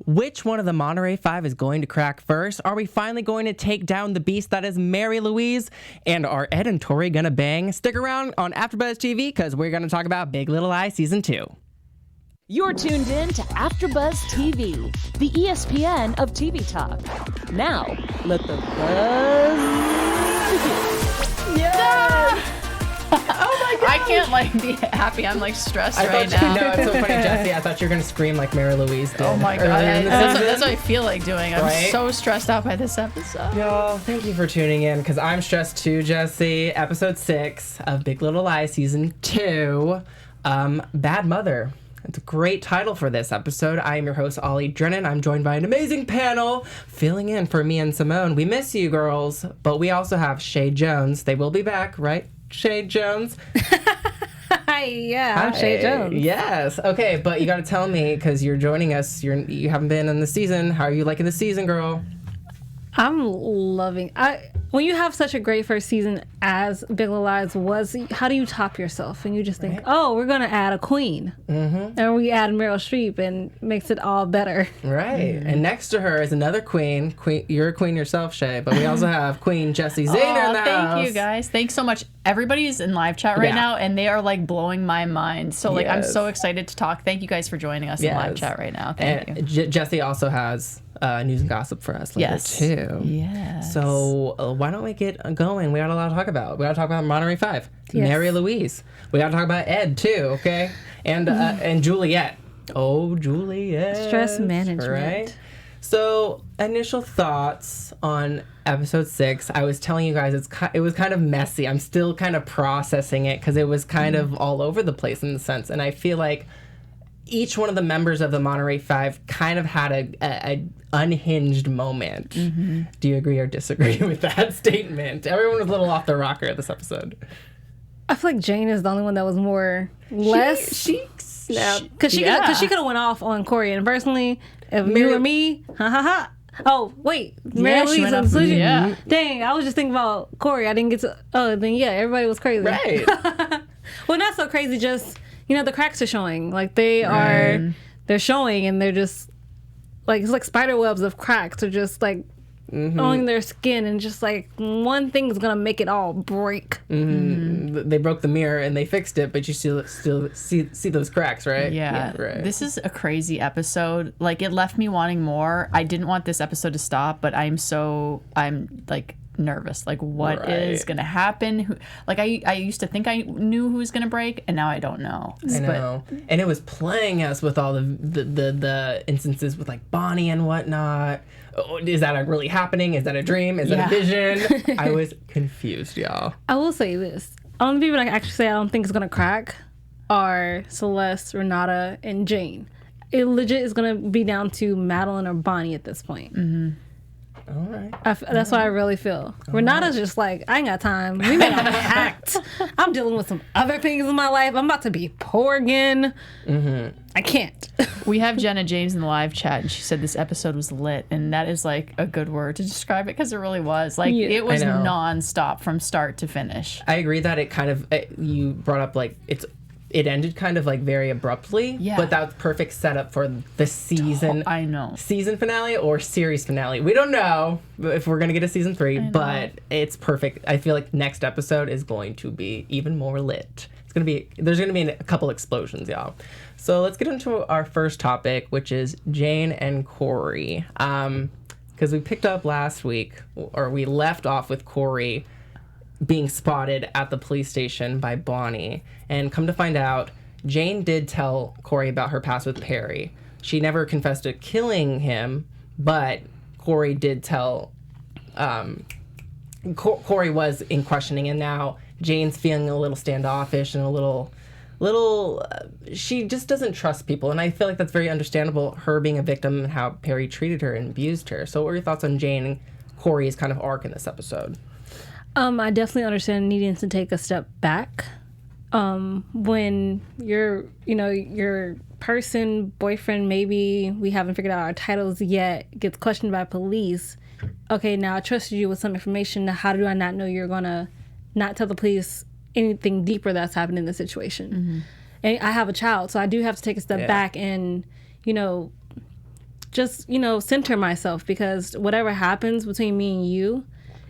Which one of the Monterey Five is going to crack first? Are we finally going to take down the beast that is Mary Louise? And are Ed and Tori gonna bang? Stick around on AfterBuzz TV because we're gonna talk about Big Little Lies Season 2. You're tuned in to AfterBuzz TV, the ESPN of TV talk. Now, let the buzz begin. Yeah! Oh my god! I can't be happy. I'm stressed right now. No, it's so funny, Jessie. I thought you were gonna scream like Mary Louise did. Oh my god! That's what I feel like doing. I'm so stressed out by this episode. Y'all, thank you for tuning in because I'm stressed too, Jessie. Episode 6 of Big Little Lies Season 2, Bad Mother. It's a great title for this episode. I am your host, Ollie Drennan. I'm joined by an amazing panel filling in for me and Simone. We miss you, girls, but we also have Chae Jones. They will be back, right? Chae Jones. Yeah, I'm Chae Jones. Yes. Okay, but you got to tell me because you're joining us. You haven't been in the season. How are you liking the season, girl? I'm loving. When you have such a great first season as Big Little Lies was, how do you top yourself? And you just think, oh, we're gonna add a queen, and we add Meryl Streep, and makes it all better. Right. And next to her is another queen. You're a queen yourself, Chae, but we also have Queen Jessie Zahner in the house. Thank you, guys. Thanks so much. Everybody's in live chat right now, and they are blowing my mind. So I'm so excited to talk. Thank you guys for joining us in live chat right now. Thank you. Jessie also has news and gossip for us later too. Yes. So why don't we get going? We got a lot to talk about. We got to talk about Monterey Five, Mary Louise. We got to talk about Ed too, okay? And Juliet. Oh, Juliet. Stress management. Right? So initial thoughts on episode 6. I was telling you guys it was kind of messy. I'm still kind of processing it because it was kind of all over the place in a sense, and I feel like each one of the members of the Monterey Five kind of had a unhinged moment. Do you agree or disagree with that statement? Everyone was a little off the rocker this episode. I feel like Jane is the only one that was less. She snapped. Because she could have went off on Corey. And personally, if you were me, Oh, wait. Mary Louise and Susan. Yeah. Dang, I was just thinking about Corey. I didn't get to. Oh, then everybody was crazy. Right. Well, not so crazy, just. The cracks are showing. They're showing, and they're just, it's like spider webs of cracks. They're just, on their skin, and just, one thing's gonna make it all break. They broke the mirror, and they fixed it, but you still see those cracks, right? Yeah. Right. This is a crazy episode. It left me wanting more. I didn't want this episode to stop, but I'm nervous. What is gonna happen? I used to think I knew who was gonna break, and now I don't know. I know. And it was playing us with all the instances with Bonnie and whatnot. Oh, is that really happening? Is that a dream? Is that a vision? I was confused, y'all. I will say this. Only people I can actually say I don't think is gonna crack are Celeste, Renata, and Jane. It legit is gonna be down to Madeline or Bonnie at this point. All right. That's what I really feel. Renata's just I ain't got time. We made a pact. I'm dealing with some other things in my life. I'm about to be poor again. I can't. We have Jenna James in the live chat, and she said this episode was lit, and that is a good word to describe it because it really was. It was nonstop from start to finish. I agree that it kind of, you brought up it ended kind of very abruptly, but that's perfect setup for the season. I know. Season finale or series finale. We don't know if we're going to get a season 3, but it's perfect. I feel like next episode is going to be even more lit. There's going to be a couple explosions, y'all. So let's get into our first topic, which is Jane and Corey. Because we picked up last week, or we left off with Corey being spotted at the police station by Bonnie. And come to find out, Jane did tell Corey about her past with Perry. She never confessed to killing him, but Corey did tell... Corey was in questioning, and now Jane's feeling a little standoffish and a little she just doesn't trust people, and I feel like that's very understandable, her being a victim and how Perry treated her and abused her. So what are your thoughts on Jane and Corey's kind of arc in this episode? I definitely understand needing to take a step back. When your person, boyfriend, maybe we haven't figured out our titles yet, gets questioned by police. Okay, now I trusted you with some information. Now how do I not know you're gonna not tell the police anything deeper that's happened in the situation? And I have a child, so I do have to take a step back and, just, center myself, because whatever happens between me and you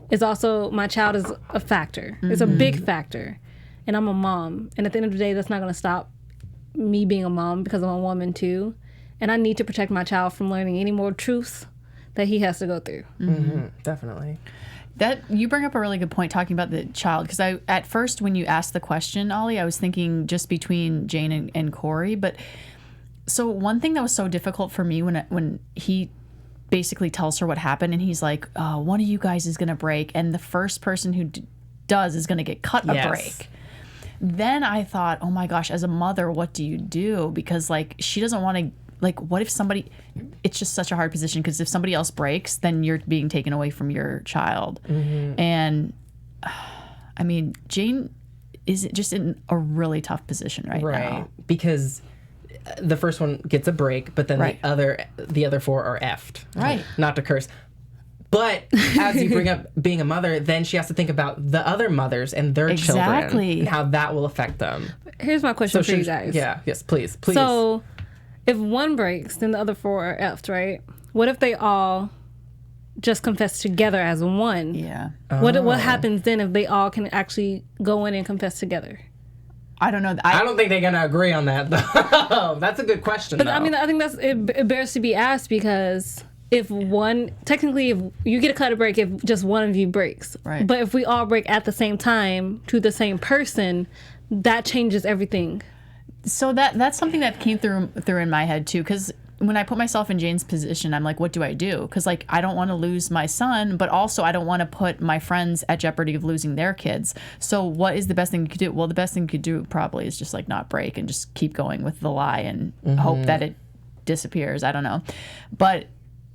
is also, my child is a factor. It's a big factor. And I'm a mom. And at the end of the day, that's not going to stop me being a mom, because I'm a woman too. And I need to protect my child from learning any more truths that he has to go through. Definitely. That you bring up a really good point talking about the child, because I at first when you asked the question, Ollie, I was thinking just between Jane and Corey. But so one thing that was so difficult for me when he basically tells her what happened, and he's like, one of you guys is going to break, and the first person who does is going to get cut a break. Then I thought, oh my gosh, as a mother, what do you do? Because like she doesn't want to, like, what if somebody, it's just such a hard position, because if somebody else breaks, then you're being taken away from your child. And I mean, Jane is just in a really tough position right now. Because the first one gets a break, but then the other four are effed. Right. Not to curse. But as you bring up being a mother, then she has to think about the other mothers and their children and how that will affect them. Here's my question for you guys. Yeah, yes, please. So if one breaks, then the other four are effed, right? What if they all just confess together as one? Yeah. What happens then if they all can actually go in and confess together? I don't know. I don't think they're gonna agree on that, though. That's a good question. But I mean, I think it bears to be asked, because if you get a cut a break if just one of you breaks. Right. But if we all break at the same time to the same person, that changes everything. So that's something that came through in my head too, because when I put myself in Jane's position, I'm like, what do I do? Because like I don't want to lose my son, but also I don't want to put my friends at jeopardy of losing their kids. So what is the best thing you could do? Well, the best thing you could do probably is just like not break and just keep going with the lie and hope that it disappears. I don't know, but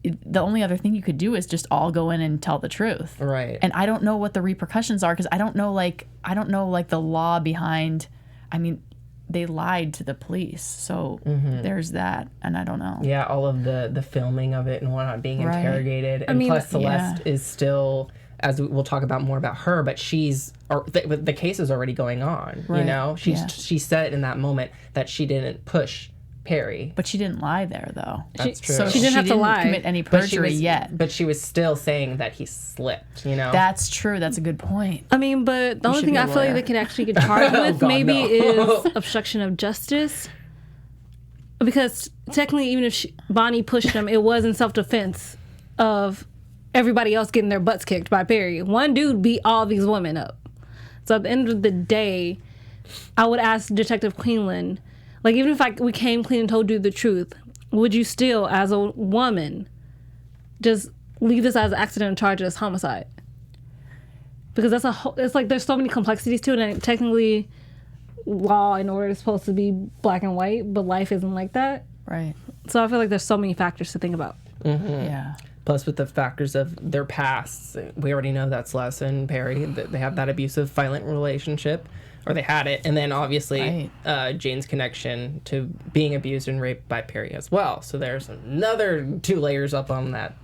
the only other thing you could do is just all go in and tell the truth. Right. And I don't know what the repercussions are, because I don't know the law behind. I mean, they lied to the police, so there's that, and I don't know. Yeah, all of the filming of it and whatnot, being interrogated, and plus Celeste is still, as we'll talk about more about her, but the case is already going on. Right. You know, she said in that moment that she didn't push Perry. But she didn't lie there, though. That's true. So she didn't have to lie. Commit any perjury yet. But she was still saying that he slipped, you know? That's true. That's a good point. I mean, but the only thing I feel like they can actually get charged with is obstruction of justice. Because technically, even if Bonnie pushed him, it was in self-defense of everybody else getting their butts kicked by Perry. One dude beat all these women up. So at the end of the day, I would ask Detective Queenland, like, even if we came clean and told you the truth, would you still, as a woman, just leave this as an accident and charge it as homicide? Because it's like there's so many complexities to it, and technically law and order is supposed to be black and white, but life isn't like that. Right. So I feel like there's so many factors to think about. Yeah. Plus, with the factors of their pasts, we already know that Celeste and Perry, they have that abusive, violent relationship. Or they had it, and then obviously Jane's connection to being abused and raped by Perry as well. So there's another 2 layers up on that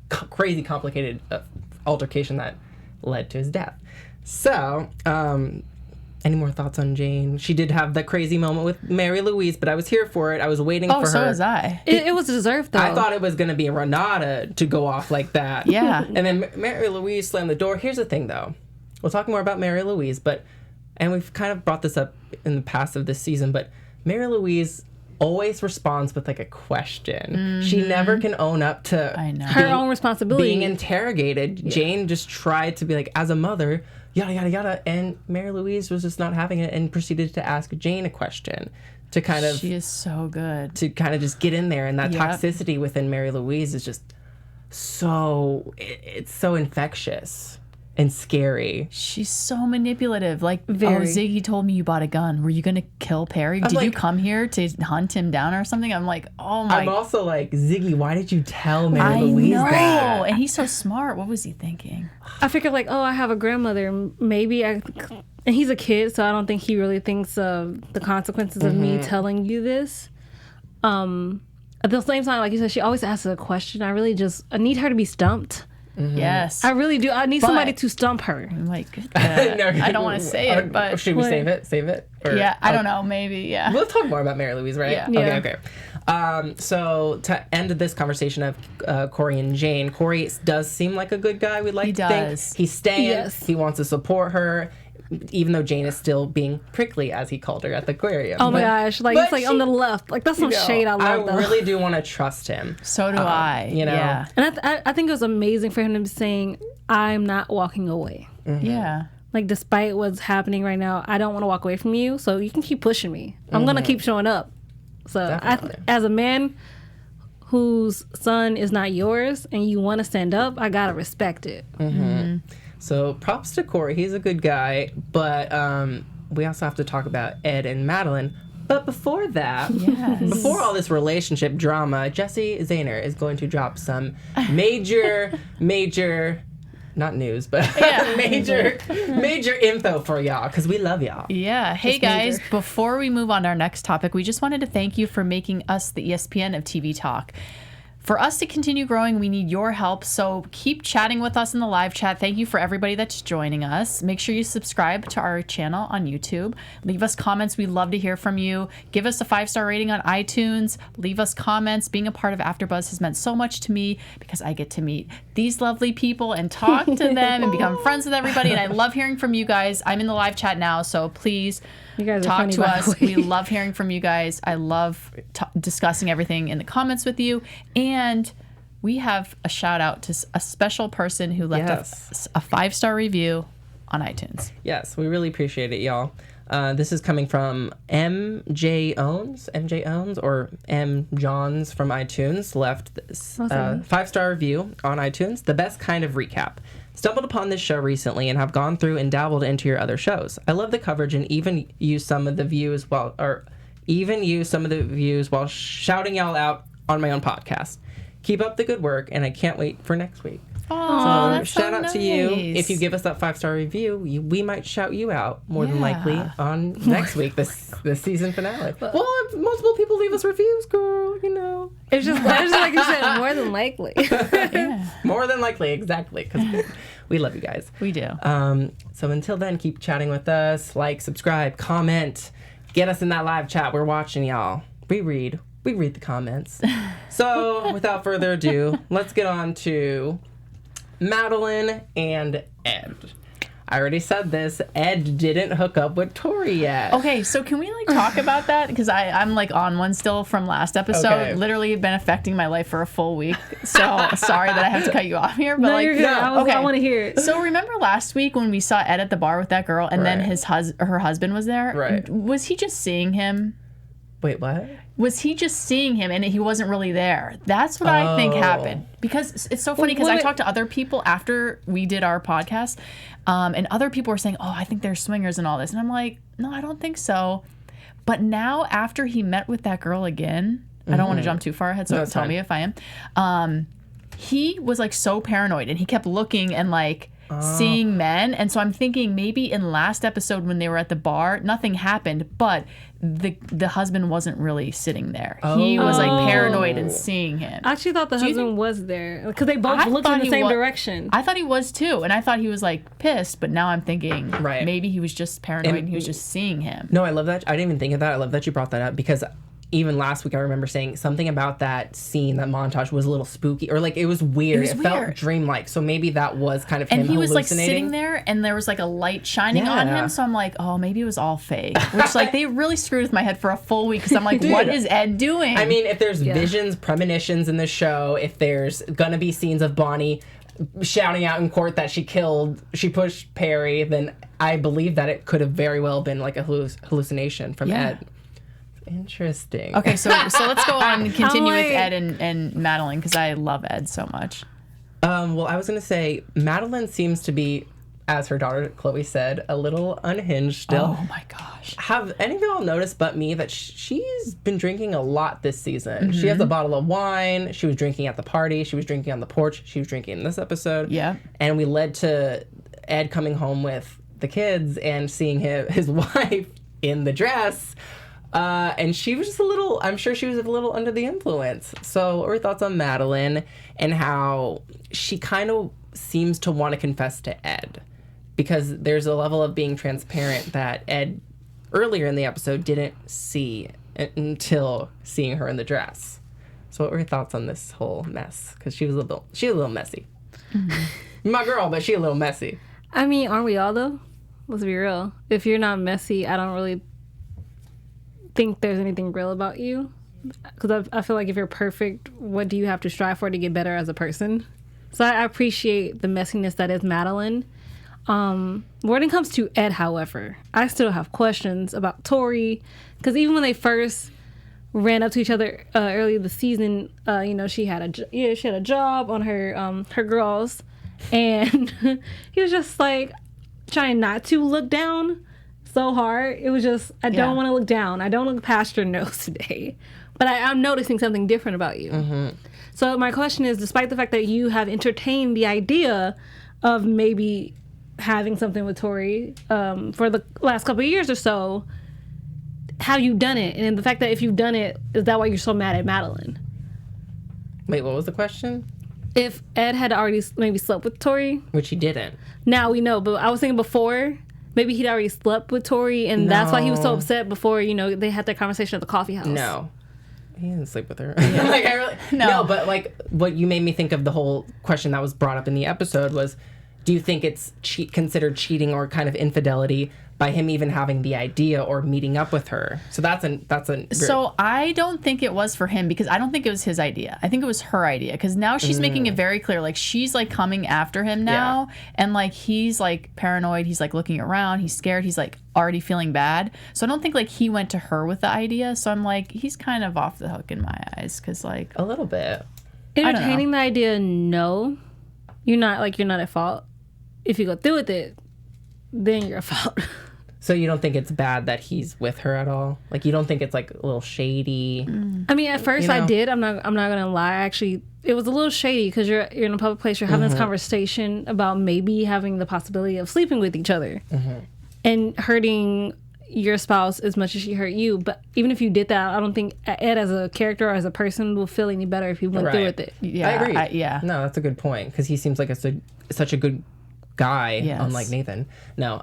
crazy complicated altercation that led to his death. So, any more thoughts on Jane? She did have that crazy moment with Mary Louise, but I was here for it. I was waiting for her. Oh, so was I. It was deserved, though. I thought it was going to be Renata to go off like that. Yeah. And then Mary Louise slammed the door. Here's the thing, though. We'll talk more about Mary Louise, and we've kind of brought this up in the past of this season, but Mary Louise always responds with like a question. She never can own up to her own responsibility. Being interrogated. Yeah. Jane just tried to be like, as a mother, yada, yada, yada. And Mary Louise was just not having it and proceeded to ask Jane a question to kind of... She is so good. To kind of just get in there. And that toxicity within Mary Louise is just so... It's so infectious. And scary. She's so manipulative. Like, very. Ziggy told me you bought a gun. Were you going to kill Perry? Did you come here to hunt him down or something? I'm like, oh my. I'm also like, Ziggy, why did you tell Mary Louise that? And he's so smart. What was he thinking? I figured like, I have a grandmother. Maybe and he's a kid, so I don't think he really thinks of the consequences of me telling you this. At the same time, like you said, she always asks a question. I need her to be stumped. Yes. I really do. I need somebody to stump her. I'm like, I don't want to say it, but should we save it? Or, yeah, I don't know. Maybe, yeah. We'll talk more about Mary Louise, right? Yeah. Okay. So to end this conversation of Corey and Jane, Corey does seem like a good guy. We'd like to think he's staying. Yes. He wants to support her, even though Jane is still being prickly, as he called her at the aquarium. Oh my gosh! Like it's like on the left. Like that's some shade I love. I really do want to trust him. So do I. You know. Yeah. And I think it was amazing for him to be saying, "I'm not walking away." Mm-hmm. Yeah. Like, despite what's happening right now, I don't want to walk away from you, so you can keep pushing me. I'm going to keep showing up. So, as a man whose son is not yours and you want to stand up, I got to respect it. So, props to Corey. He's a good guy. But we also have to talk about Ed and Madeline. But before that, before all this relationship drama, Jessie Zahner is going to drop some major not news, but major info for y'all, because we love y'all. Yeah. Hey, guys, before we move on to our next topic, we just wanted to thank you for making us the ESPN of TV talk. For us to continue growing, we need your help, so keep chatting with us in the live chat. Thank you for everybody that's joining us. Make sure you subscribe to our channel on YouTube. Leave us comments. We love to hear from you. Give us a 5-star rating on iTunes. Leave us comments. Being a part of AfterBuzz has meant so much to me because I get to meet these lovely people and talk to them and become friends with everybody, and I love hearing from you guys. I'm in the live chat now, so please you guys talk funny, to us. We love hearing from you guys. I love discussing everything in the comments with you. And we have a shout out to a special person who left a 5-star review on iTunes. Yes, we really appreciate it, y'all. This is coming from MJ Owns, or M. Johns from iTunes, left this 5-star review on iTunes. The best kind of recap. Stumbled upon this show recently and have gone through and dabbled into your other shows. I love the coverage and even use some of the views while shouting y'all out on my own podcast. Keep up the good work, and I can't wait for next week. Oh, so shout out to you. If you give us that 5-star review, we might shout you out more than likely on next week, the season finale. Well, if multiple people leave us reviews, girl, you know. It's just like you said, more than likely. More than likely, exactly, because we love you guys. We do. So until then, keep chatting with us. Like, subscribe, comment. Get us in that live chat. We're watching y'all. We read the comments. So without further ado, let's get on to Madeline and Ed. I already said this. Ed didn't hook up with Tori yet. Okay, so can we talk about that? Because I'm on one still from last episode. Okay. Literally been affecting my life for a full week. So sorry that I have to cut you off here. But no, you're good. I want to hear it. So remember last week when we saw Ed at the bar with that girl, and then her husband was there? Right. Was he just seeing him? Wait, what? Was he just seeing him and he wasn't really there? That's what I think happened. Because it's so funny because I talked to other people after we did our podcast, and other people were saying, oh, I think they're swingers and all this. And I'm like, no, I don't think so. But now after he met with that girl again, I don't want to jump too far ahead, so tell me if I am. He was so paranoid and he kept looking and seeing men. And so I'm thinking maybe in last episode when they were at the bar, nothing happened, but the husband wasn't really sitting there. He was paranoid and seeing him. I actually thought the husband was there because they both looked in the same direction. I thought he was too, and I thought he was pissed, but now I'm thinking maybe he was just paranoid and he was just seeing him. No, I love that. I didn't even think of that. I love that you brought that up because even last week I remember saying something about that scene, that montage was a little spooky, or it was weird. It felt dreamlike. So maybe that was kind of him hallucinating. And he was sitting there and there was a light shining on him. So I'm like, oh, maybe it was all fake. Which they really screwed with my head for a full week because I'm like, what is Ed doing? I mean, if there's visions, premonitions in the show, if there's gonna be scenes of Bonnie shouting out in court that she pushed Perry, then I believe that it could have very well been a hallucination from Ed. Interesting. Okay, so let's go on and continue with Ed and Madeline because I love Ed so much. Well, I was going to say Madeline seems to be, as her daughter Chloe said, a little unhinged still. Oh my gosh. Have any of y'all noticed but me that she's been drinking a lot this season? She has a bottle of wine. She was drinking at the party. She was drinking on the porch. She was drinking in this episode. Yeah. And we led to Ed coming home with the kids and seeing his wife in the dress. And she was just I'm sure she was a little under the influence. So what are your thoughts on Madeline and how she kind of seems to want to confess to Ed? Because there's a level of being transparent that Ed earlier in the episode didn't see until seeing her in the dress. So what were your thoughts on this whole mess? Because she was a little messy. Mm-hmm. My girl, but she a little messy. I mean, aren't we all though? Let's be real. If you're not messy, I don't really think there's anything real about you. Because I feel like if you're perfect, what do you have to strive for to get better as a person? So I appreciate the messiness that is Madeline. When it comes to Ed, however, I still have questions about Tori. Because even when they first ran up to each other early this season, she had a job on her girls, and he was just like trying not to look down so hard. It was just, I don't want to look down. I don't look past your nose today. But I'm noticing something different about you. Mm-hmm. So my question is, despite the fact that you have entertained the idea of maybe having something with Tori for the last couple of years or so, have you done it? And the fact that if you've done it, is that why you're so mad at Madeline? Wait, what was the question? If Ed had already maybe slept with Tori. Which he didn't. Now we know, but I was thinking before, maybe he'd already slept with Tori, and that's why he was so upset before, they had that conversation at the coffee house. No. He didn't sleep with her. No, but like what you made me think of, the whole question that was brought up in the episode was, do you think it's considered cheating or kind of infidelity by him even having the idea or meeting up with her? So So I don't think it was for him, because I don't think it was his idea. I think it was her idea, because now she's making it very clear, like she's like coming after him now, and like he's like paranoid, he's like looking around, he's scared, he's like already feeling bad. So I don't think like he went to her with the idea. So I'm like, he's kind of off the hook in my eyes, because like a little bit entertaining the idea. No, you're not at fault. If you go through with it, then you're at fault. So you don't think it's bad that he's with her at all? Like, you don't think it's like a little shady? I mean, at first I did. I'm not gonna lie. Actually, it was a little shady, because you're in a public place. You're having this conversation about maybe having the possibility of sleeping with each other and hurting your spouse as much as she hurt you. But even if you did that, I don't think Ed as a character or as a person will feel any better if he went through with it. Yeah, I agree. No, that's a good point, because he seems like such a good guy, unlike Nathan. No,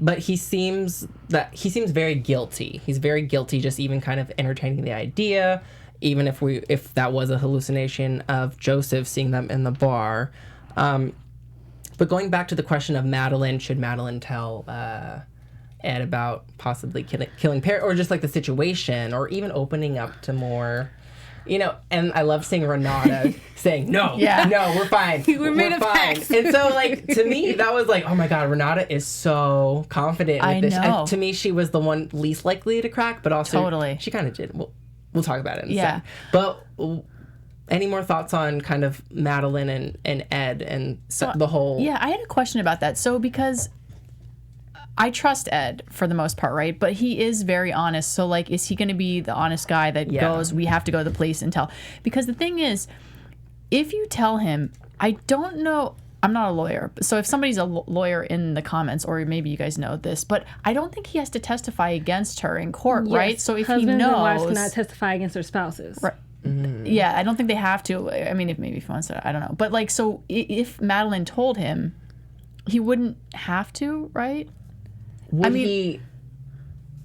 but he seems very guilty. He's very guilty, just even kind of entertaining the idea, even if that was a hallucination of Joseph seeing them in the bar. But going back to the question of Madeline, should Madeline tell Ed about possibly killing Perry, or just like the situation, or even opening up to more? And I love seeing Renata saying, no, we're fine. We're fine. And so, like, to me, that was like, oh my God, Renata is so confident with this. Know. And to me, she was the one least likely to crack, but also totally. She kind of did. We'll talk about it in a second. But any more thoughts on kind of Madeline and Ed and the whole... Yeah, I had a question about that. So, because I trust Ed for the most part, right? But he is very honest. So, like, is he going to be the honest guy that goes, we have to go to the police and tell? Because the thing is, if you tell him, I don't know, I'm not a lawyer. So if somebody's a lawyer in the comments, or maybe you guys know this, but I don't think he has to testify against her in court, right? So if husbands he knows... and wives cannot testify against their spouses. Right. Yeah, I don't think they have to. I mean, if he wants to, I don't know. But, like, so if Madeline told him, he wouldn't have to, right? Would he...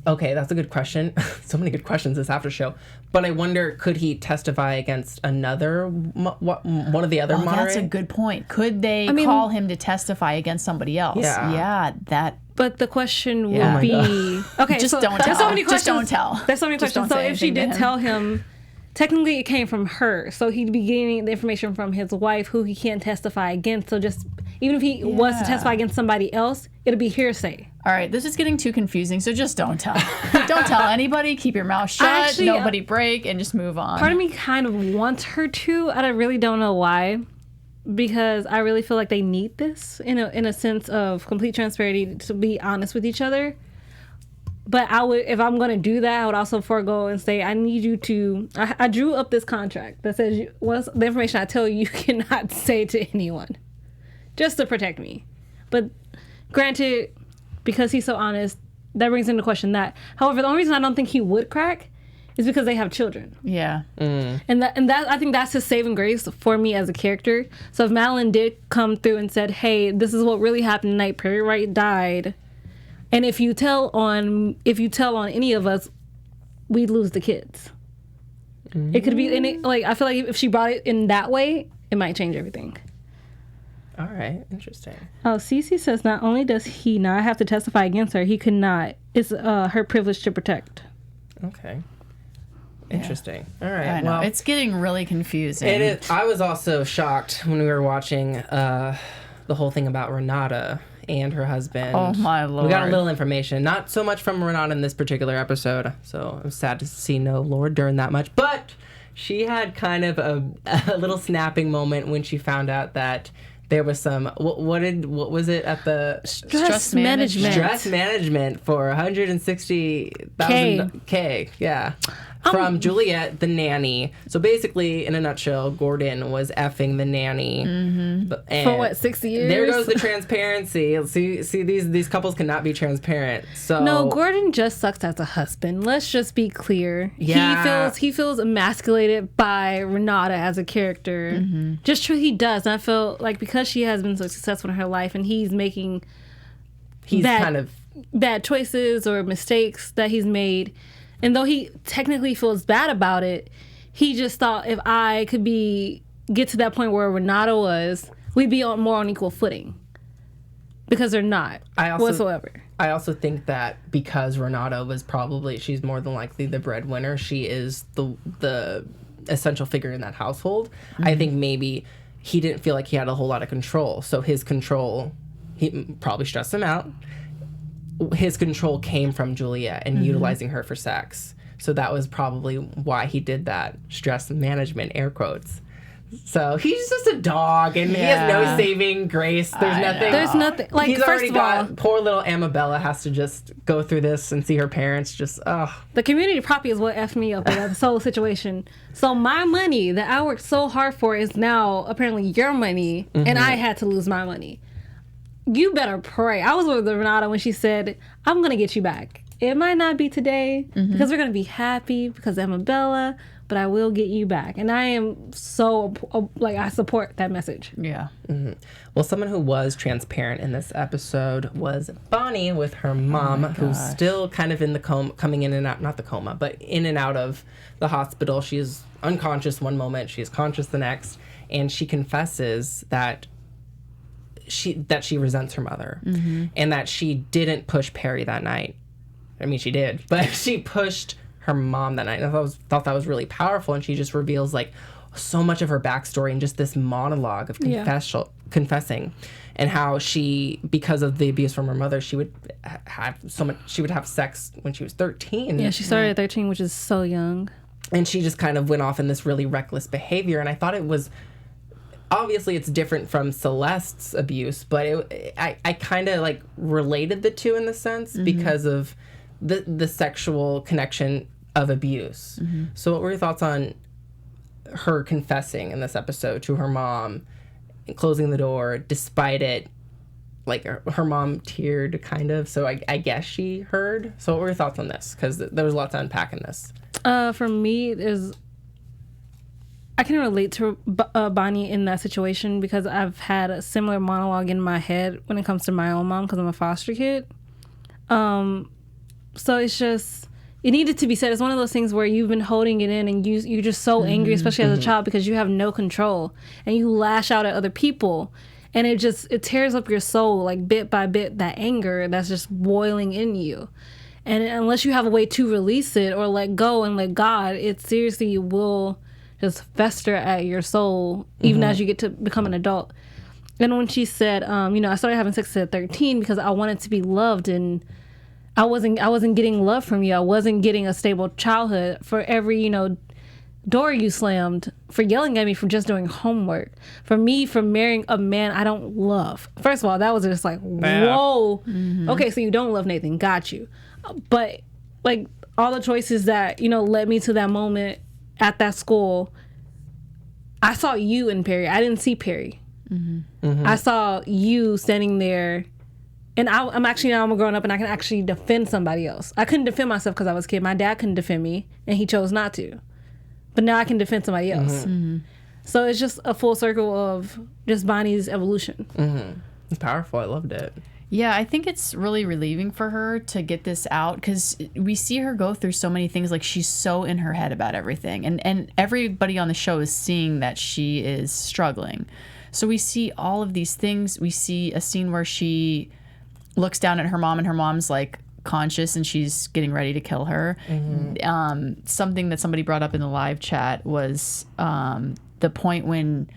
Okay, that's a good question. So many good questions this after show. But I wonder, could he testify against another, one of the other Monterey? That's a good point. Could they call him to testify against somebody else? Yeah. But the question would be... Okay, just don't tell. There's so many questions. Just don't tell. There's so many questions. So if she did tell him, technically it came from her. So he'd be getting the information from his wife, who he can't testify against. So just... Even if he was to testify against somebody else, it'll be hearsay. All right, this is getting too confusing, so just don't tell. Don't tell anybody. Keep your mouth shut. Nobody break, and just move on. Part of me kind of wants her to. I really don't know why, because I really feel like they need this in a sense of complete transparency, to be honest with each other. But I would, if I'm going to do that, I would also forego and say, I need you to... I drew up this contract that says what's the information I tell you cannot say to anyone, just to protect me. But granted, because he's so honest, that brings into question that. However, the only reason I don't think he would crack is because they have children. Yeah. And that I think that's his saving grace for me as a character. So if Madeline did come through and said, hey, this is what really happened tonight, Perry Wright died, and if you tell on any of us, we'd lose the kids. It could be, and I feel like if she brought it in that way, it might change everything. All right, interesting. Oh, Cece says not only does he not have to testify against her, he could not. It's her privilege to protect. Okay. Interesting. All right. I know. Well, It's getting really confusing. it is. I was also shocked when we were watching the whole thing about Renata and her husband. Oh, my Lord. We got a little information. Not so much from Renata in this particular episode, so I'm sad to see no Lord during that much. But she had kind of a little snapping moment when she found out that there was some what was it at the Stress management. stress management for 160,000 K, yeah, from Juliet the nanny. So basically, in a nutshell, Gordon was effing the nanny. For what, 6 years? There goes the transparency. See, these couples cannot be transparent. So No, Gordon just sucks as a husband. Let's just be clear. Yeah. He feels emasculated by Renata as a character. Just true, he does. And I feel like because she has been so successful in her life, and he's making bad choices or mistakes that he's made, and though he technically feels bad about it, he just thought if I could get to that point where Renata was, we'd be more on equal footing. Because they're not whatsoever. I also think that because Renata was she's more than likely the breadwinner. She is the essential figure in that household. I think maybe he didn't feel like he had a whole lot of control. So his control, he probably stressed him out. His control came from Juliet and utilizing her for sex. So that was probably why he did that. Stress management, air quotes. So he's just a dog, and he has no saving grace. There's nothing. Like, he's already got poor little Amabella has to just go through this and see her parents just. The community property is what effed me up in this whole situation. So my money that I worked so hard for is now apparently your money, and I had to lose my money. You better pray. I was with Renata when she said, "I'm gonna get you back. It might not be today because we're gonna be happy because of Amabella." But I will get you back. And I am so, I support that message. Yeah. Well, someone who was transparent in this episode was Bonnie with her mom, who's still kind of in the coma, coming in and out, not the coma, but in and out of the hospital. She is unconscious one moment, she is conscious the next, and she confesses that she resents her mother and that she didn't push Perry that night. I mean, she did, but she pushed her mom that night. I thought that was really powerful, and she just reveals like so much of her backstory and just this monologue of confessing, and how she, because of the abuse from her mother, she would have sex when she was 13. Yeah, she started at 13, which is so young. And she just kind of went off in this really reckless behavior, and I thought it was obviously it's different from Celeste's abuse, but I kind of like related the two in the sense because of the sexual connection of abuse. So what were your thoughts on her confessing in this episode to her mom and closing the door despite it? Like her mom teared kind of, so I guess she heard. So what were your thoughts on this? Because there was a lot to unpack in this. For me, I can relate to Bonnie in that situation because I've had a similar monologue in my head when it comes to my own mom because I'm a foster kid. So it's just, it needed to be said. It's one of those things where you've been holding it in and you're just so angry, especially as a child, because you have no control and you lash out at other people, and it tears up your soul, like bit by bit, that anger that's just boiling in you. And unless you have a way to release it or let go and let God, it seriously will just fester at your soul, even as you get to become an adult. And when she said, I started having sex at 13 because I wanted to be loved, and I wasn't getting love from you. I wasn't getting a stable childhood. For every, door you slammed, for yelling at me for just doing homework, for me for marrying a man I don't love. First of all, that was just like, whoa. Okay, so you don't love Nathan. Got you. But like all the choices that, led me to that moment at that school, I saw you in Perry. I didn't see Perry. I saw you standing there And I'm actually now I'm growing up and I can actually defend somebody else. I couldn't defend myself because I was a kid. My dad couldn't defend me and he chose not to. But now I can defend somebody else. So it's just a full circle of just Bonnie's evolution. It's powerful. I loved it. Yeah, I think it's really relieving for her to get this out because we see her go through so many things. Like, she's so in her head about everything. And everybody on the show is seeing that she is struggling. So we see all of these things. We see a scene where she looks down at her mom and her mom's like conscious and she's getting ready to kill her. Something that somebody brought up in the live chat was the point when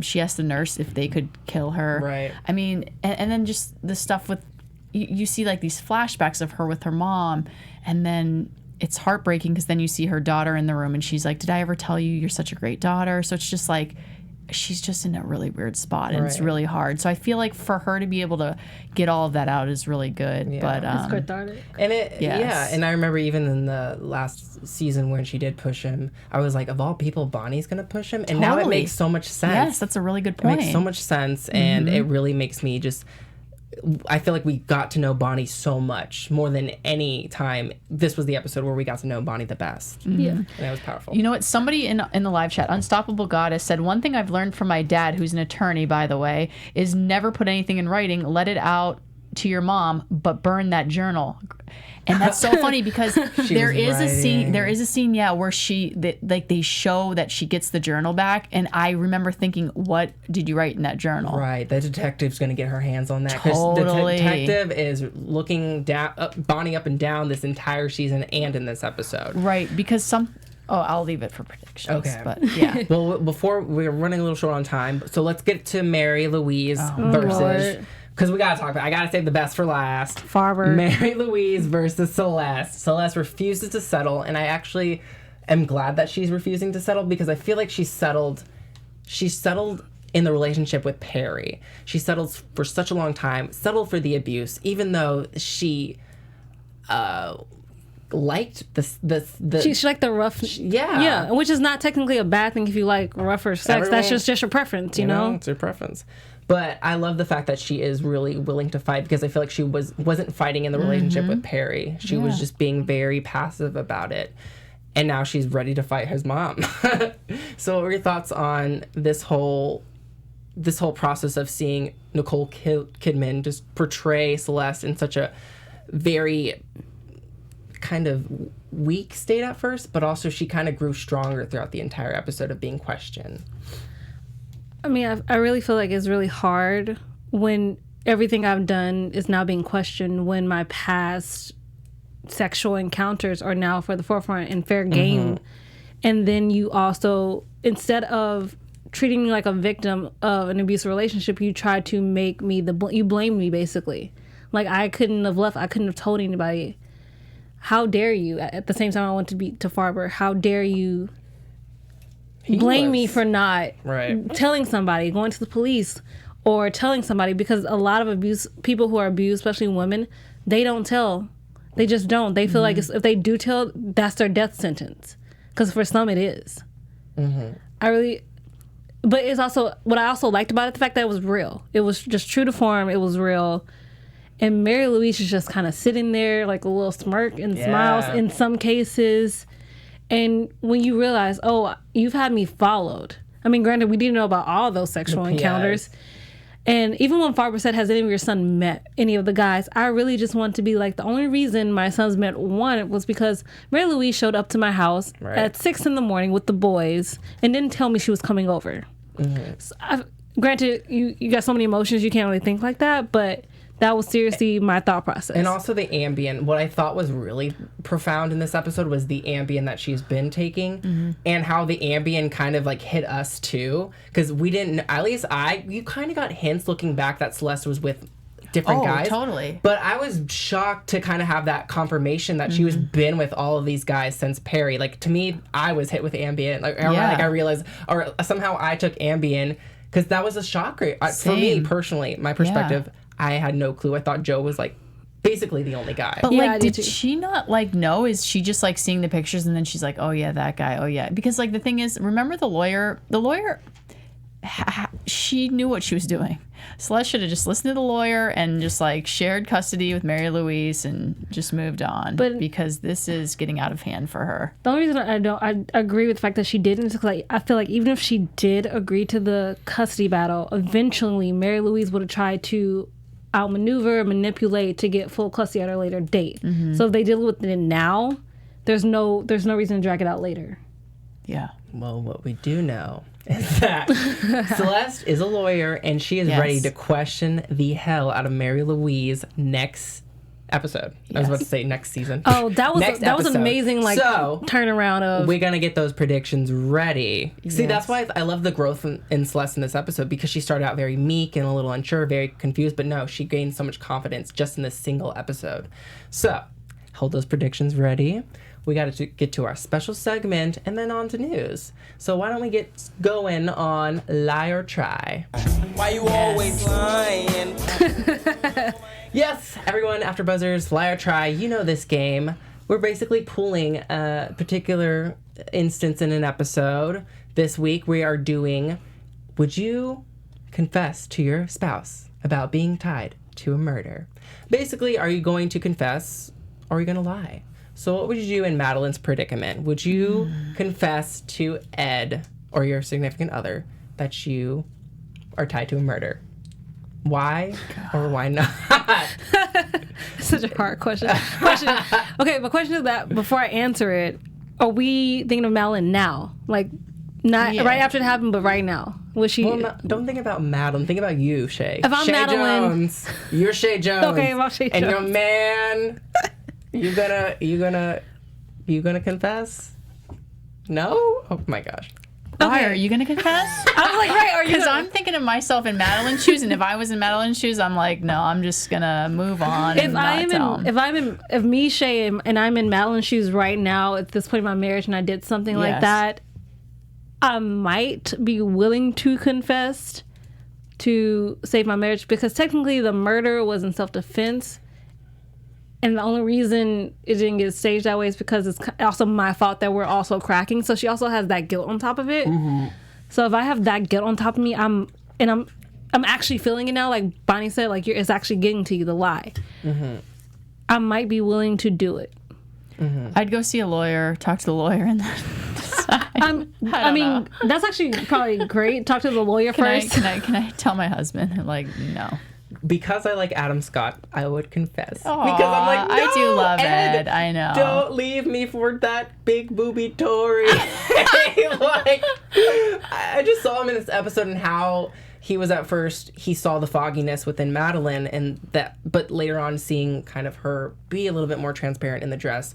she asked the nurse if they could kill her. Right. I mean, and then just the stuff with, you see like these flashbacks of her with her mom, and then it's heartbreaking because then you see her daughter in the room and she's like, did I ever tell you you're such a great daughter? So it's just like, she's just in a really weird spot and it's really hard. So I feel like for her to be able to get all of that out is really good. Yeah. But It's cathartic. And and I remember even in the last season when she did push him, I was like, of all people, Bonnie's gonna push him, and now it makes so much sense. Yes, that's a really good point. It makes so much sense, and it really makes me just. I feel like we got to know Bonnie so much more than any time. This was the episode where we got to know Bonnie the best. Yeah. And it was powerful. You know what? Somebody in the live chat, Unstoppable Goddess, said, one thing I've learned from my dad, who's an attorney, by the way, is never put anything in writing. Let it out to your mom, but burn that journal. And that's so funny because there is a scene, where they show that she gets the journal back, and I remember thinking, what did you write in that journal? Right, the detective's going to get her hands on that. Totally. The detective is looking down, Bonnie up and down this entire season and in this episode. Right, because I'll leave it for predictions. Okay. But yeah. Well, before we're running a little short on time, so let's get to Mary Louise versus. Lord. Because we gotta talk about, I gotta save the best for last. Farber. Mary Louise versus Celeste. Celeste refuses to settle, and I actually am glad that she's refusing to settle because I feel like she's settled in the relationship with Perry. She settled for such a long time, settled for the abuse, even though she liked the She liked the rough. Yeah, which is not technically a bad thing if you like rougher sex. That's just your preference, you know? It's your preference. But I love the fact that she is really willing to fight because I feel like she wasn't fighting in the relationship with Perry. She was just being very passive about it. And now she's ready to fight his mom. So what are your thoughts on this whole process of seeing Nicole Kidman just portray Celeste in such a very kind of weak state at first, but also she kind of grew stronger throughout the entire episode of being questioned? I mean, I really feel like it's really hard when everything I've done is now being questioned, when my past sexual encounters are now for the forefront and fair game. And then you also, instead of treating me like a victim of an abusive relationship, you try to make me you blame me basically. Like I couldn't have left, I couldn't have told anybody. How dare you? At the same time I want to be to Farber, how dare you blame me for not telling somebody, going to the police or telling somebody, because a lot of people who are abused, especially women, they don't tell. They just don't. They feel like if they do tell, that's their death sentence. Because for some it is. But it's also, what I also liked about it, the fact that it was real. It was just true to form. It was real. And Mary Louise is just kind of sitting there like a little smirk and smiles in some cases. And when you realize, oh, you've had me followed. I mean, granted, we didn't know about all those sexual encounters. And even when Farber said, has any of your son met any of the guys? I really just want to be like, the only reason my sons met one was because Mary Louise showed up to my house at 6 a.m. with the boys and didn't tell me she was coming over. So granted, you got so many emotions, you can't really think like that, but that was seriously my thought process. And also the Ambien. What I thought was really profound in this episode was the Ambien that she's been taking and how the Ambien kind of like hit us too. Because we didn't, at least you kind of got hints looking back that Celeste was with different guys. Oh, totally. But I was shocked to kind of have that confirmation that she was been with all of these guys since Perry. Like to me, I was hit with Ambien. Like I realized, or somehow I took Ambien because that was a shock for me personally, my perspective. Yeah. I had no clue. I thought Joe was like basically the only guy. But like, did she not like know? Is she just like seeing the pictures and then she's like, oh yeah, that guy. Oh yeah. Because like the thing is, remember the lawyer, she knew what she was doing. Celeste should have just listened to the lawyer and just like shared custody with Maria Louise and just moved on. But because this is getting out of hand for her. The only reason I agree with the fact that she didn't is because I feel like even if she did agree to the custody battle, eventually Maria Louise would have tried to outmaneuver, manipulate to get full custody at a later date. Mm-hmm. So if they deal with it now, there's no reason to drag it out later. Yeah. Well, what we do know is that Celeste is a lawyer and she is ready to question the hell out of Maria Louise next episode. Yes. I was about to say next season. Oh, that was an amazing turnaround of. We're gonna get those predictions ready. Yes. See, that's why I love the growth in Celeste in this episode, because she started out very meek and a little unsure, very confused, but no, she gained so much confidence just in this single episode. So, hold those predictions ready. We got to get to our special segment and then on to news. So why don't we get going on Lie or Try? Why you always lying? Yes, everyone, AfterBuzzers, Lie or Try, you know this game. We're basically pulling a particular instance in an episode. This week we are doing, would you confess to your spouse about being tied to a murder? Basically, are you going to confess or are you going to lie? So what would you do in Madeline's predicament? Would you confess to Ed or your significant other that you are tied to a murder? Why or why not? Such a hard question. Okay, my question is that before I answer it, are we thinking of Madeline now? Like, not right after it happened, but right now? Was she? Well, don't think about Madeline. Think about you, Chae. If I'm Chae Madeline, Jones, you're Chae Jones. Okay, I'm Chae Jones. And your man. You gonna confess? No? Oh my gosh. Why are you gonna confess? I was like, right? Are you? Because I'm thinking of myself in Madeline's shoes, and if I was in Madeline's shoes, I'm like, no, I'm just gonna move on. If me, Chae, and I'm in Madeline's shoes right now at this point in my marriage, and I did something like that, I might be willing to confess to save my marriage, because technically the murder was in self-defense. And the only reason it didn't get staged that way is because it's also my fault that we're also cracking. So she also has that guilt on top of it. Mm-hmm. So if I have that guilt on top of me, I'm actually feeling it now. Like Bonnie said, like it's actually getting to you, the lie. Mm-hmm. I might be willing to do it. Mm-hmm. I'd go see a lawyer, talk to the lawyer, and then decide. I mean, that's actually probably great. Talk to the lawyer first. Can I tell my husband? Like, no. Because I like Adam Scott, I would confess. Aww, because I'm like, no, I do love Ed. I know. Don't leave me for that big booby Tory. Like, I just saw him in this episode and how he was at first, he saw the fogginess within Madeline, and that, but later on seeing kind of her be a little bit more transparent in the dress.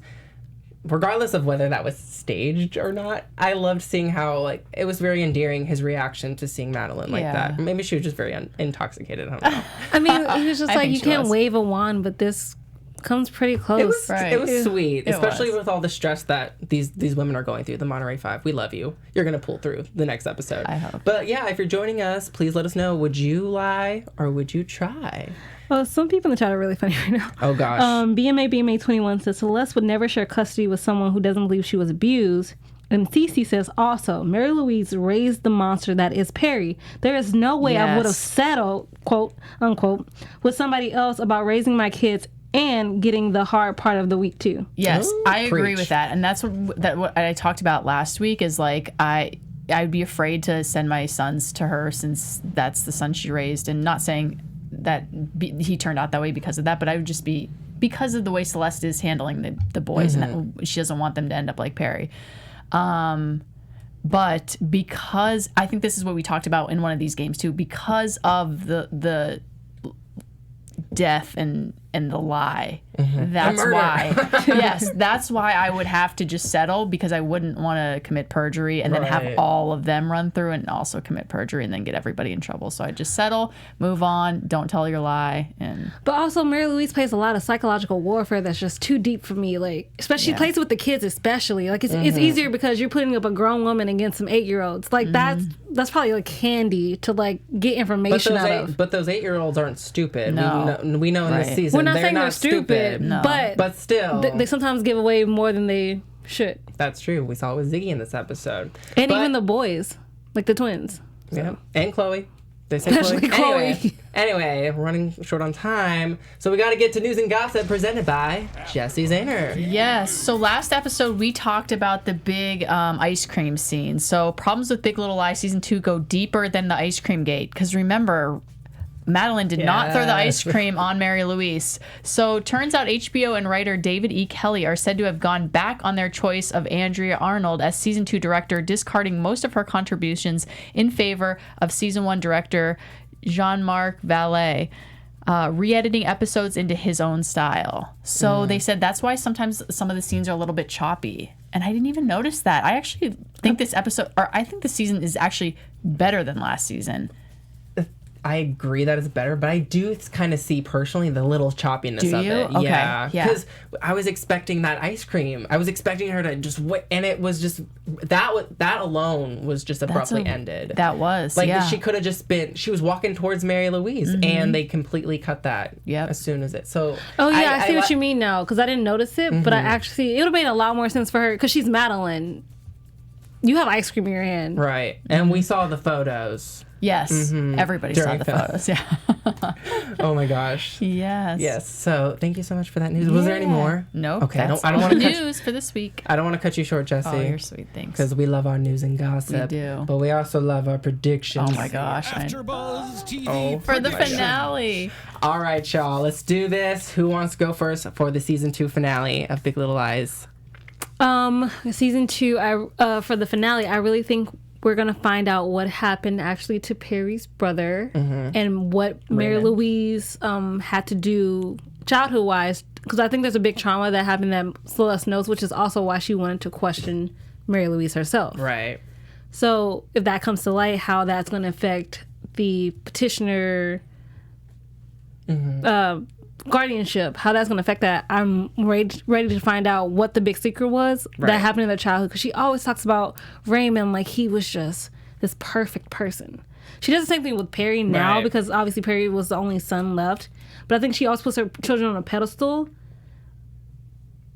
Regardless of whether that was staged or not, I loved seeing how, like, it was very endearing, his reaction to seeing Madeline like that. Maybe she was just very intoxicated. I don't know. I mean, it was just like, you can't wave a wand, but this comes pretty close. It was sweet, especially with all the stress that these women are going through. The Monterey Five, we love you. You're going to pull through the next episode. I hope. But yeah, if you're joining us, please let us know. Would you lie or would you try? Well, some people in the chat are really funny right now. Oh, gosh. BMA21 says, Celeste would never share custody with someone who doesn't believe she was abused. And Cece says, also, Mary Louise raised the monster that is Perry. There is no way I would have settled, quote, unquote, with somebody else about raising my kids and getting the hard part of the week, too. Yes, I agree with that. And that's what I talked about last week is, like, I'd be afraid to send my sons to her since that's the son she raised. And not saying that he turned out that way because of that, but I would just be because of the way Celeste is handling the boys, and that she doesn't want them to end up like Perry. But because I think this is what we talked about in one of these games too, because of the death and the lie. That's why. Yes, that's why I would have to just settle, because I wouldn't want to commit perjury and then have all of them run through and also commit perjury and then get everybody in trouble. So I just settle, move on, don't tell your lie. But also Mary Louise plays a lot of psychological warfare that's just too deep for me. Like, especially she plays with the kids, especially. Like it's easier because you're putting up a grown woman against some 8-year-olds. Like that's probably like candy to like get information out of. But those 8-year-olds aren't stupid. No. We know in this season we're not they're saying not they're stupid, no. but still they sometimes give away more than they should. That's true. We saw it with Ziggy in this episode, and even the boys, like the twins. So. Yeah, and Chloe. Did I say Especially Chloe? Chloe. Anyway, running short on time. So we got to get to news and gossip presented by Jessie Zahner. Yes. So last episode, we talked about the big ice cream scene. So problems with Big Little Lies season 2 go deeper than the ice cream gate. Because remember, Madeline did not throw the ice cream on Mary Louise. So turns out HBO and writer David E. Kelley are said to have gone back on their choice of Andrea Arnold as season 2 director, discarding most of her contributions in favor of season 1 director Jean-Marc Vallée, re-editing episodes into his own style. So they said that's why sometimes some of the scenes are a little bit choppy. And I didn't even notice that. I actually think I think the season is actually better than last season. I agree that it's better, but I do kind of see personally the little choppiness Do of you? it. Okay. Yeah. Yeah. Because I was expecting that ice cream. I was expecting her to just wait, and it was just that alone was just abruptly ended. That was like yeah. she could have just been. She was walking towards Mary Louise, and they completely cut that. Yep. As soon as it. So. Oh yeah, I see what you mean now because I didn't notice it, but I actually it would have made a lot more sense for her because she's Madeline. You have ice cream in your hand, right? And we saw the photos. Yes, everybody saw the photos. Yeah. Oh my gosh. Yes. Yes. So thank you so much for that news. Was there any more? No. Okay. That's I don't want to news for this week. I don't want to cut you short, Jessie. Oh, you're sweet. Thanks. Because we love our news and gossip. We do. But we also love our predictions. Oh my gosh. AfterBuzz TV For the prediction. finale. All right, y'all. Let's do this. Who wants to go first for the season 2 finale of Big Little Lies? Season 2, for the finale, I really think we're gonna find out what happened actually to Perry's brother and what Mary Louise had to do childhood wise, because I think there's a big trauma that happened that Celeste knows, which is also why she wanted to question Mary Louise herself. Right. So if that comes to light, how that's gonna affect the petitioner guardianship, how that's going to affect that, I'm ready to find out what the big secret was that happened in their childhood, because she always talks about Raymond like he was just this perfect person. She does the same thing with Perry now because obviously Perry was the only son left, but I think she always puts her children on a pedestal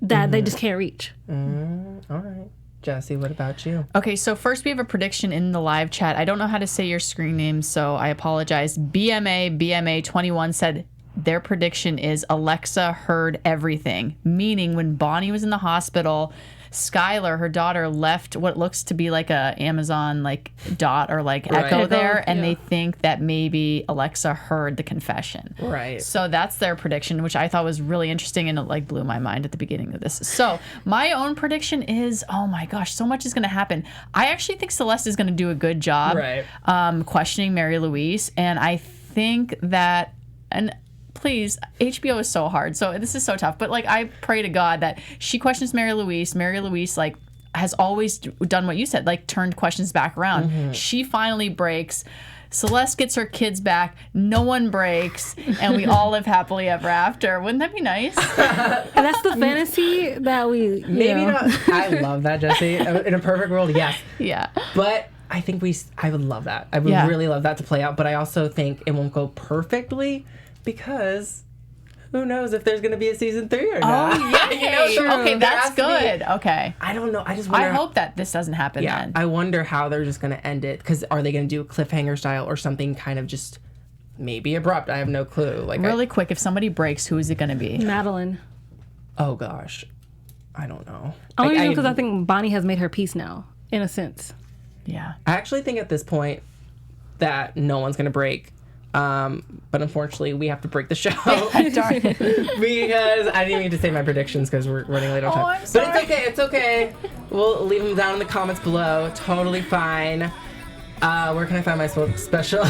that they just can't reach. All right. Jessie, what about you? Okay, so first we have a prediction in the live chat. I don't know how to say your screen name, so I apologize. BMA21 said their prediction is Alexa heard everything, meaning when Bonnie was in the hospital, Skylar, her daughter, left what looks to be like a Amazon like dot or like echo there, and they think that maybe Alexa heard the confession. Right. So that's their prediction, which I thought was really interesting, and it like blew my mind at the beginning of this. So my own prediction is, oh my gosh, so much is going to happen. I actually think Celeste is going to do a good job questioning Mary Louise, and I think that please, HBO is so hard. So this is so tough. But like, I pray to God that she questions Mary Louise. Mary Louise, like, has always done what you said, like turned questions back around. She finally breaks. Celeste gets her kids back. No one breaks. And we all live happily ever after. Wouldn't that be nice? And that's the fantasy that we, Maybe not. I love that, Jessie. In a perfect world, yes. Yeah. But I think I would love that. I would really love that to play out. But I also think it won't go perfectly, because who knows if there's going to be a season 3 or not. Oh, yeah. Okay, that's good. Okay. I don't know. I just wonder. I hope that this doesn't happen then. I wonder how they're just going to end it. Because are they going to do a cliffhanger style or something kind of just maybe abrupt? I have no clue. Like really quick, if somebody breaks, who is it going to be? Madeline. Oh, gosh. I don't know. Only because I think Bonnie has made her peace now, in a sense. Yeah. I actually think at this point that no one's going to break. But unfortunately, we have to break the show. Darn it. Because I didn't mean to say my predictions because we're running late on time. I'm sorry. But it's okay. It's okay. We'll leave them down in the comments below. Totally fine. Where can I find my special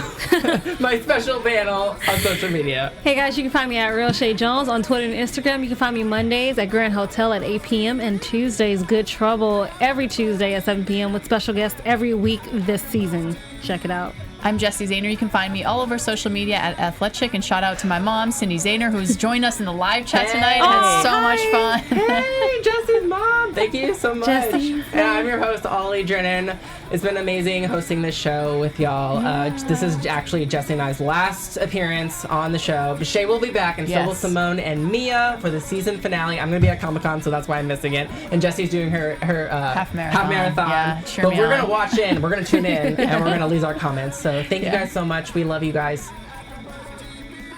my special panel on social media? Hey guys, you can find me at Real Chae Jones on Twitter and Instagram. You can find me Mondays at Grand Hotel at 8 p.m. and Tuesdays Good Trouble every Tuesday at 7 p.m. with special guests every week this season. Check it out. I'm Jessie Zahner. You can find me all over social media at Athletic, and shout out to my mom, Cindy Zahner, who's joined us in the live chat tonight. Had so much fun. Hey, Jessie's mom. Thank you so much. Jessie. And I'm your host, Ollie Drennan. It's been amazing hosting this show with y'all. This is actually Jessie and I's last appearance on the show. But Chae will be back, and so will Simone and Mia for the season finale. I'm going to be at Comic-Con, so that's why I'm missing it. And Jessie's doing her half marathon. Yeah, but we're going to watch in. We're going to tune in, and we're going to lose our comments. So thank you guys so much. We love you guys.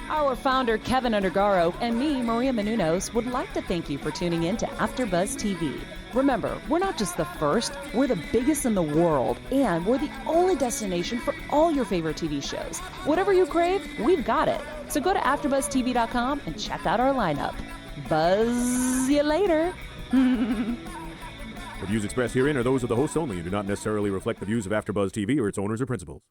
Our founder, Keven Undergaro, and me, Maria Menounos, would like to thank you for tuning in to AfterBuzz TV. Remember, we're not just the first, we're the biggest in the world, and we're the only destination for all your favorite TV shows. Whatever you crave, we've got it. So go to AfterBuzzTV.com and check out our lineup. Buzz you later. The views expressed herein are those of the hosts only and do not necessarily reflect the views of AfterBuzz TV or its owners or principals.